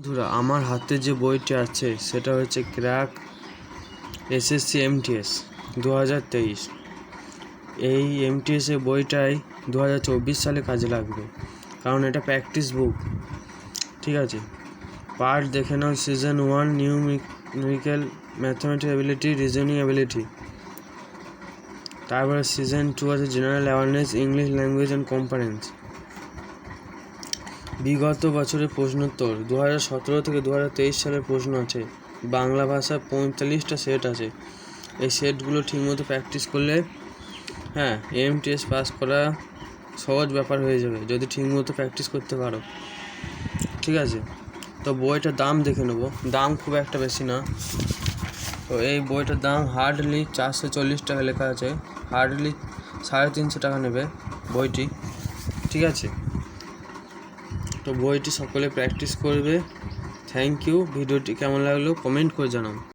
বন্ধুরা, আমার হাতে যে বইটি আছে সেটা হচ্ছে ক্র্যাক এসএসসি এমটিএস 2023। এই এমটিএসের বইটাই 2024 সালে কাজে লাগবে, কারণ এটা প্র্যাকটিস বুক। ঠিক আছে, পার্ট দেখে নাও। Season 1 numerical mathematical ability, reasoning ability. তারপরে সিজন 2 আছে general awareness, English language and comprehension. বিগত বছরের প্রশ্নোত্তর 2017 থেকে 2023 সালের প্রশ্ন আছে। বাংলা ভাষা 45টা সেট আছে। এই সেটগুলো ঠিকমতো প্র্যাকটিস করলে এমটিএস পাস করা সহজ ব্যাপার হয়ে যাবে, যদি ঠিকমতো প্র্যাকটিস করতে পারো। ঠিক আছে, তো বইটার দাম দেখে নেবো। দাম খুব একটা বেশি না। তো এই বইটার দাম হার্ডলি 440 টাকা লেখা আছে। হার্ডলি 350 টাকা নেবে বইটি। ঠিক আছে, তো বইটি সকলে প্র্যাকটিস করবে। Thank you. ভিডিওটি কেমন লাগলো কমেন্ট করে জানাও।